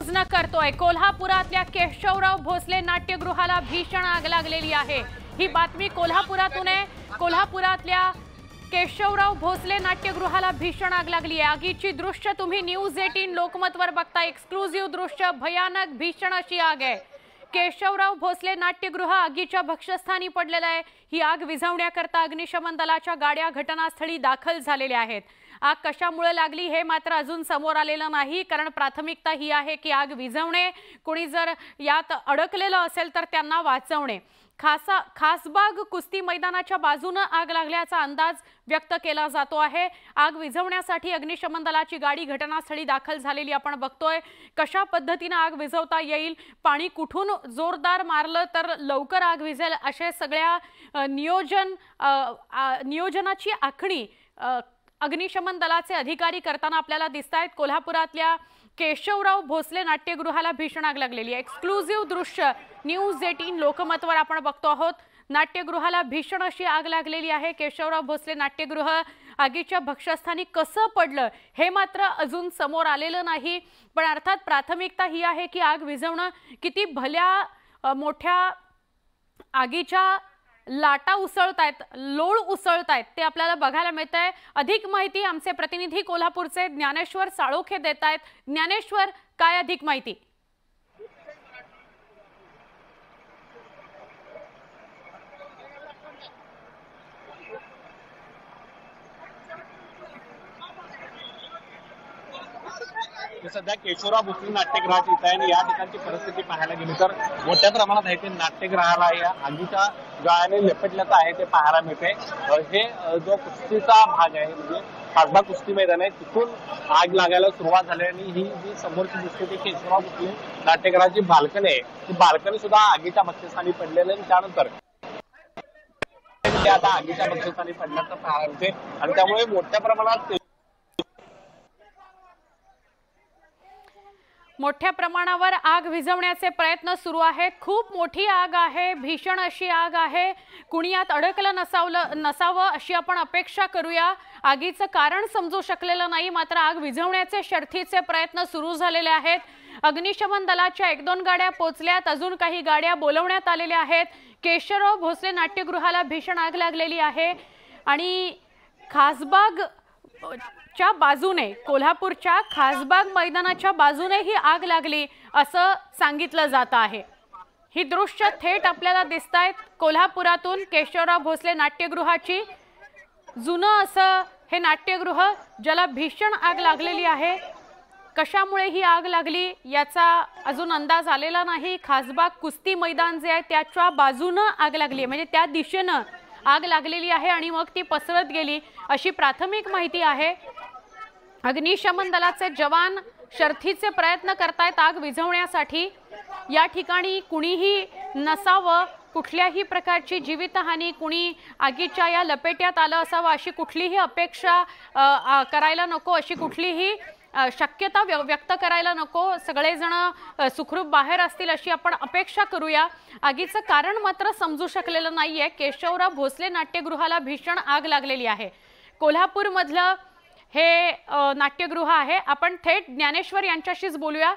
न करतोय। कोल्हापुरातल्या केशवराव भोसले नाट्यगृहाला भीषण आग लागलेली आहे। ही बातमी कोल्हापुरातून आहे। कोल्हापुरातल्या केशवराव भोसले नाट्यगृहाला भीषण आग लागली आहे। आगीची दृश्य तुम्ही न्यूज 18 लोकमतवर बघता। एक्सक्लुझिव्ह दृश्य, भयानक भीषण अशी आग आहे। केशवराव भोसले नाट्यगृह आगीच्या भक्षस्थानी पडलेलं आहे। ही आग विझवण्याकरता अग्निशमन दलाच्या गाड्या घटनास्थळी दाखल झालेल्या आहेत। आग कशामुळे लागली हे मात्र अजून समोर आलेलं नाही, कारण प्राथमिकता ही आहे की आग विझवणे, कोणी जर यात अडकलेलं असेल तर त्यांना वाचवणे। खासबाग कुस्ती मैदानाच्या बाजूने आग लागल्याचा अंदाज व्यक्त केला जातो आहे। आग विझवण्यासाठी अग्निशमन दलाची गाडी घटनास्थळी दाखल झालेली आपण बघतोय। कशा पद्धतीने आग विझवता येईल, पाणी कुठून जोरदार मारलं तर लवकर आग विझेल, असे सगळ्या नियोजनाची आखणी अग्निशमन दलाचे अधिकारी करताना आपल्याला दिसतायत। कोल्हापुरातल्या केशवराव भोसले नाट्यगृहाला भीषण आग लागलेली आहे। एक्सक्लुझिव्ह दृश्य न्यूज 18 लोकमतवर आपण बघतो आहोत। नाट्यगृहाला भीषण अशी आग लागलेली आहे। केशवराव भोसले नाट्यगृह आगीच्या भक्षस्थानी कसं पडलं हे मात्र अजून समोर आलेलं नाही, पण अर्थात प्राथमिकता ही आहे की आग विझवणं। किती भल्या मोठ्या आगीच्या लाटा उसळतायत, लोळ उसळतायत ते आपल्याला बघायला मिळतंय। अधिक माहिती आमचे प्रतिनिधी कोल्हापूरचे ज्ञानेश्वर साळोखे देतायत। ज्ञानेश्वर, काय अधिक माहिती? सध्या केशवराव भोसले नाट्यगृहाची इथं आहे आणि या ठिकाणची परिस्थिती पाहायला गेली तर मोठ्या प्रमाणात आहे ते नाट्यगृहाला या आगीच्या ज्वाळाने लपेटल्याचं आहे ते पाहायला मिळते। हे जो कुस्तीचा भाग आहे, म्हणजे खासबाग कुस्ती मैदान आहे, तिथून आग लागायला सुरुवात झाली आणि ही जी समोरची दिसते ती केशवराव भोसले नाट्यगृहाची बाल्कनी आहे। ती बाल्कनी सुद्धा आगीच्या भक्षस्थानी पडलेली आहे। त्यानंतर ते आता आगीच्या भक्षस्थानी पडल्याचं पाहायला मिळते आणि त्यामुळे मोठ्या प्रमाणावर आग विझवण्याचे प्रयत्न सुरू आहेत। खूप मोठी आग आहे, भीषण अशी आग आहे। कुणी यात अडकलं नसावं अशी आपण अपेक्षा करूया। आगीचं कारण समजू शकलेलं नाही, मात्र आग विझवण्याचे शर्थीचे प्रयत्न सुरू झालेले आहेत। अग्निशमन दलाच्या 1-2 गाड्या पोहोचल्यात, अजून काही गाड्या बोलवण्यात आलेल्या आहेत। केशवराव भोसले नाट्यगृहाला भीषण आग लागलेली आहे आणि खासबाग च्या बाजूने, कोल्हापूरच्या खासबाग मैदानाच्या बाजूने ही आग लागली असं सांगितलं जात आहे। ही दृश्य थेट आपल्याला दिसतायत कोल्हापुरातून केशवराव भोसले नाट्यगृहाची। जुनं असं हे नाट्यगृह, ज्याला भीषण आग लागलेली आहे। कशामुळे ही आग लागली याचा अजून अंदाज आलेला नाही। खासबाग कुस्ती मैदान जे आहे त्याच्या बाजूने आग लागली, म्हणजे त्या दिशेने आग लागलेली आहे आणि मग ती पसरत गेली अशी प्राथमिक माहिती आहे। अग्निशमन दलाचे जवान शर्थीचे प्रयत्न करतायत आग विझवण्यासाठी। या ठिकाणी कुणीही नसावं, कुठल्याही प्रकारची जीवितहानी, कुणी आगीच्या या लपेट्यात आलं असावं अशी कुठलीही अपेक्षा करायला नको, अशी कुठलीही शक्यता व्यक्त करायला नको। सगळेजण सुखरूप बाहेर असतील अशी आपण अपेक्षा करूया। आगीचं कारण मात्र समजू शकलेलं नाहीये। केशवराव भोसले नाट्यगृहाला भीषण आग लागलेली आहे। कोल्हापूर मधलं हे नाट्यगृह आहे। आपण थेट ज्ञानेश्वर यांच्याशीच बोलूया।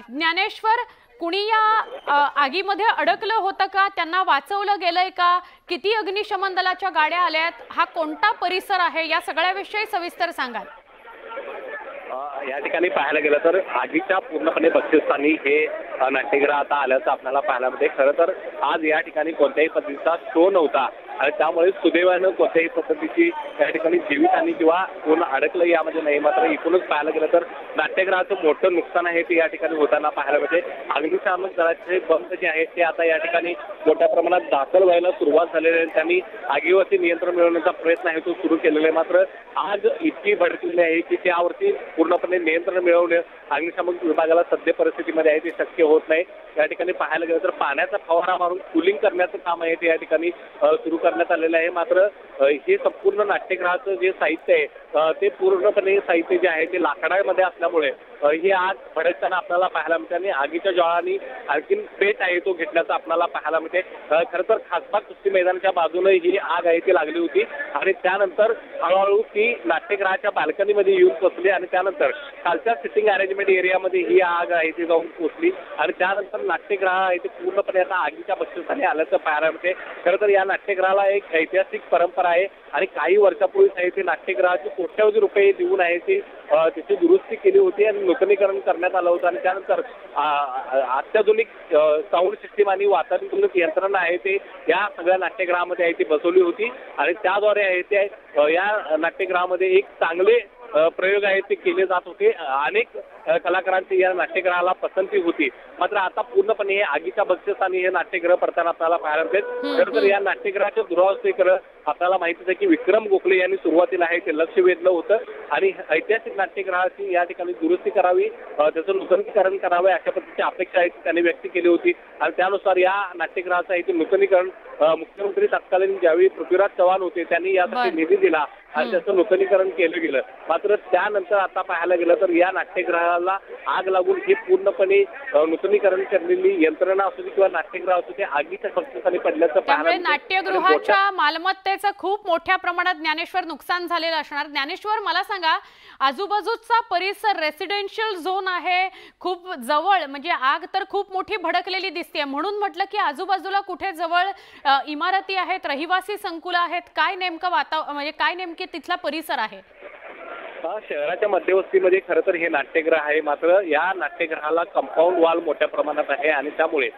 ज्ञानेश्वर, कुणी या आगीमध्ये अडकलं होतं का? त्यांना वाचवलं गेलंय का? किती अग्निशमन दलाच्या गाड्या आल्यात? हा कोणता परिसर आहे? या सगळ्याविषयी सविस्तर सांगाल? या ठिकाणी पाहायला गेलं तर आगीच्या पूर्णपणे भक्षस्थानी हे नाट्यगृह आता आल्याचं आपल्याला पाहायला मिळते। खरं तर आज या ठिकाणी कोणत्याही पद्धतीचा शो नव्हता आणि त्यामुळे सुदैवानं कोणत्याही पद्धतीची या ठिकाणी जीवितहानी किंवा कोण अडकलं यामध्ये नाही। मात्र एकूणच पाहायला गेलं तर नाट्यगृहाचं मोठं नुकसान आहे ते या ठिकाणी होताना पाहायला मिळते। अग्निशमन दलाचे बंब जे आहेत ते आता या ठिकाणी मोठ्या प्रमाणात दाखल व्हायला सुरुवात झालेली आहे। त्यांनी आगीवरती नियंत्रण मिळवण्याचा प्रयत्न आहे तो सुरू केलेला आहे। मात्र आग इतकी भडकलेली आहे की त्यावरती पूर्णपणे नियंत्रण मिळवणे अग्निशमन विभागाला सध्या परिस्थितीमध्ये आहे ते शक्य होत नाही। या ठिकाणी पाहायला गेलं तर पाण्याचा फवारा मारून कूलिंग करण्याचं काम आहे ते या ठिकाणी सुरू करण्यात आलेलं आहे. मात्र हे संपूर्ण नाट्यगृहाचं जे साहित्य आहे ते पूर्णपणे साहित्य जे आहे ते लाकडामध्ये असल्यामुळे ही आग भडकताना आपल्याला पाहायला मिळते आणि आगीच्या ज्वाळांनी आणखीन पेट आहे तो घेतल्याचं आपल्याला पाहायला मिळते. खरं तर खासबाग कुस्ती मैदानाच्या बाजूने ही आग आहे ती लागली होती आणि त्यानंतर हळूहळू ती नाट्यगृहाच्या बाल्कनीमध्ये येऊन पोचली आणि त्यानंतर खालच्या सिटिंग अरेंजमेंट एरियामध्ये ही आग आहे ती जाऊन पोचली आणि त्यानंतर नाट्यगृह आहे ते पूर्णपणे आता आगीच्या बक्षिसाने आल्याचं पाहायला मिळते. खरं तर या नाट्यगृहाला एक ऐतिहासिक परंपरा आहे आणि काही वर्षापूर्वीच आहे ते नाट्यगृहाची कोट्यवधी रुपये देऊन आहे ती त्याची दुरुस्ती केली होती आणि नूतनीकरण करण्यात आलं होतं आणि त्यानंतर अत्याधुनिक साऊंड सिस्टीम आणि वातानुकूलित यंत्रणा आहे ते या सगळ्या नाट्यगृहामध्ये आहे ती बसवली होती आणि त्याद्वारे आहे ते या नाट्यगृहामध्ये एक चांगले प्रयोग आहेत ते केले जात होते. अनेक कलाकारांची या नाट्यगृहाला पसंती होती. मात्र आता पूर्णपणे हे आगीच्या बक्षिसाने हे नाट्यगृह पडताना आपल्याला पाहायला मिळते. खरं तर या नाट्यगृहाच्या दुरावस्थेकडे आपल्याला माहितीच आहे की विक्रम गोखले यांनी सुरुवातीला आहे ते लक्ष वेधलं होतं आणि ऐतिहासिक नाट्यगृहाची या ठिकाणी दुरुस्ती करावी, त्याचं नूतनीकरण करावे अशा पद्धतीची अपेक्षा आहे त्यांनी व्यक्त केली होती आणि त्यानुसार या नाट्यगृहाचं आहे ते नूतनीकरण मुख्यमंत्री तत्कालीन ज्यावेळी पृथ्वीराज चव्हाण होते त्यांनी यासाठी निधी दिला आणि त्याचं नूतनीकरण केलं गेलं. मात्र त्यानंतर आता पाहायला गेलं तर या नाट्यगृहाला आग लागून ही पूर्णपणे नूतनीकरण करलेली यंत्रणा असू दे किंवा नाट्यगृह असू दे आगीच्या बक्षिसाने पडल्याचं त्यामुळे नाट्यगृहाच्या मालमत्तेचं खूप मोठ्या प्रमाणात ज्ञानेश्वर नुकसान झालेलं असणार. ज्ञानेश्वर मला सांगा, आजूबाजूचा परिसर रेसिडेन्शियल झोन आहे, खूप जवळ म्हणजे आग तर खूप मोठी भडकलेली दिसते म्हणून म्हटलं की आजूबाजूला कुठे जवळ इमारती आहेत, रहिवासी संकुल आहेत, काय नेमकं म्हणजे काय नेमके तिथला परिसर आहे? शहराच्या मध्यवस्तीमध्ये खरं तर हे नाट्यगृह आहे. मात्र या नाट्यगृहाला कंपाऊंड वॉल मोठ्या प्रमाणात आहे आणि त्यामुळे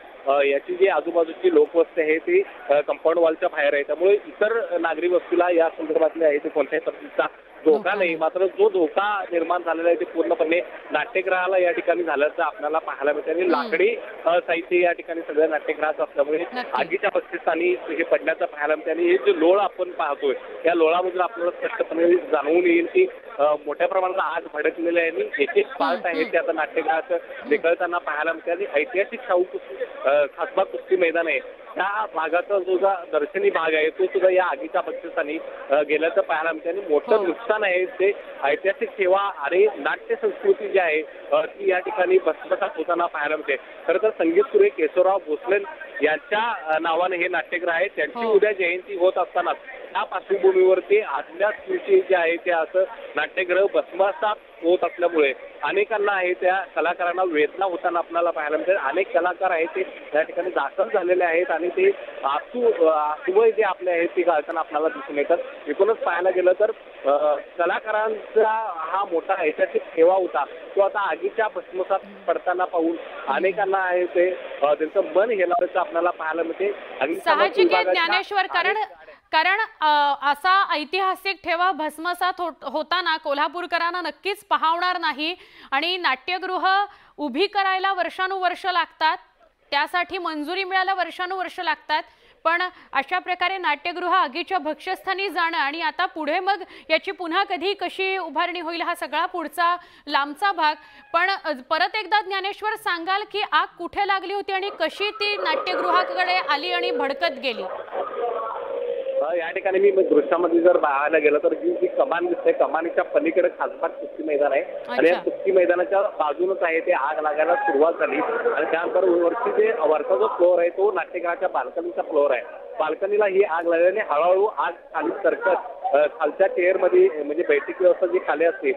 याची जी आजूबाजूची लोकवस्ती आहे ती कंपाऊंड वॉलच्या बाहेर आहे. त्यामुळे इतर नागरी वस्तीला या संदर्भातले आहे ते कोणत्याही पद्धतीचा धोका नाही. मात्र जो धोका निर्माण झालेला आहे ते पूर्णपणे नाट्यगृहाला या ठिकाणी झाल्याचं आपल्याला पाहायला मिळते आणि लाकडी साहित्य या ठिकाणी सगळ्या नाट्यगृहात असल्यामुळे आगीच्या बक्षिसांनी हे पडण्याचं पाहायला मिळते आणि हे जे लोळ आपण पाहतोय या लोळामधून आपल्याला स्पष्टपणे जाणवून येईल की मोठ्या प्रमाणात आग भडकलेली आहे आणि एक एक पार्ट आहे ते आता नाट्यगृहाचं निकळताना पाहायला मिळते आणि ऐतिहासिक शाहू खासबाग कुस्ती मैदान आहे त्या भागाचा जो दर्शनी भाग आहे तो सुद्धा या आगीच्या बक्षिसाने गेल्याचं पाहायला मिळते आणि मोठं नुकसान आहे ते ऐतिहासिक सेवा आणि नाट्य संस्कृती जी आहे ती या ठिकाणी भस्मसात होताना पाहायला मिळते. खरं तर संगीतप्रिय केशवराव भोसले यांच्या नावाने हे नाट्यगृह आहे. त्यांची उद्या जयंती होत असताना त्या पार्श्वभूमीवरती आदल्या दिवशी जे आहे ते असं नाट्यगृह भस्मसात होत असल्यामुळे अनेकांना आहे त्या कलाकारांना वेदना होताना आपल्याला पाहायला मिळते. अनेक कलाकार आहेत ते या ठिकाणी दाखल झालेले आहेत आणि ते आसुवय जे आपले आहेत ते गाळताना आपल्याला दिसून येतात. एकूणच पाहायला गेलं तर कलाकारांचा हा मोठा ऐतिहासिक ठेवा होता तो आता आगीच्या भस्मसात पडताना पाहून अनेकांना आहे ते त्यांचं मन हेलावल्याचं आपल्याला पाहायला मिळते. साहजिक आहे ज्ञानेश्वर, कारण असा ऐतिहासिक ठेवा भस्मसात होताना कोल्हापूरकरांना नक्कीच पाहवणार नाही आणि नाट्यगृह उभी करायला वर्षानुवर्ष लागतात, त्यासाठी मंजुरी मिळायला वर्षानुवर्ष लागतात. पण अशा प्रकारे नाट्यगृह आगीच्या भक्ष्यस्थानी जाणं आणि आता पुढे मग याची पुन्हा कधी कशी उभारणी होईल हा सगळा पुढचा लांबचा भाग. पण परत एकदा ज्ञानेश्वर सांगाल की आग कुठे लागली होती आणि कशी ती नाट्यगृहाकडे आली आणि भडकत गेली? या ठिकाणी मी दृश्यामध्ये जर पाहायला गेलं तर जी कमान दिसते कमानीच्या पलीकडे खासबाग कुस्ती मैदान आहे आणि या कुस्ती मैदानाच्या बाजूनच आहे ते आग लागायला सुरुवात झाली आणि त्यानंतर वरती जे वरचा जो फ्लोअर आहे तो नाट्यगृहाच्या बाल्कनीचा फ्लोअर आहे. बाल्कनीला ही आग लागल्याने हळूहळू आग खाली सरकत खालच्या चेअरमध्ये म्हणजे बैठक व्यवस्था जी खाली असते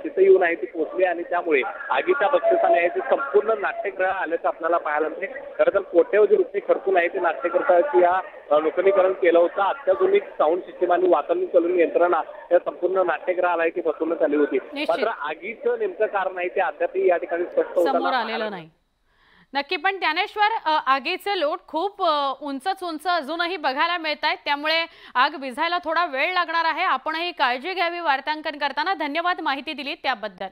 तिथे येऊन आहे ती पोहोचली आणि त्यामुळे आगीच्या बक्षिसाने आहे ते संपूर्ण नाट्यगृह आल्याचं आपल्याला पाहायला मिळते. खरं तर कोट्यवधी रुपये खर्चून आहे ते नाट्यगृहाची या नूतनीकरण केलं होतं. अत्याधुनिक साऊंड सिस्टीम आणि वातानुकूलन यंत्रणा या संपूर्ण नाट्यगृहाला आहे ती बसवण्यात आली होती. मात्र आगीचं नेमकं कारण आहे ते अद्याप या ठिकाणी स्पष्ट समोर आलेलं नाही. नक्की, पण ज्ञानेश्वर आगीचे लोट खूप उंच अजूनही बघायला मिळत आहेत, त्यामुळे आग विझायला थोडा वेळ लागणार आहे. आपणही काळजी घ्यावी वार्तांकन करताना. धन्यवाद माहिती दिली त्याबद्दल.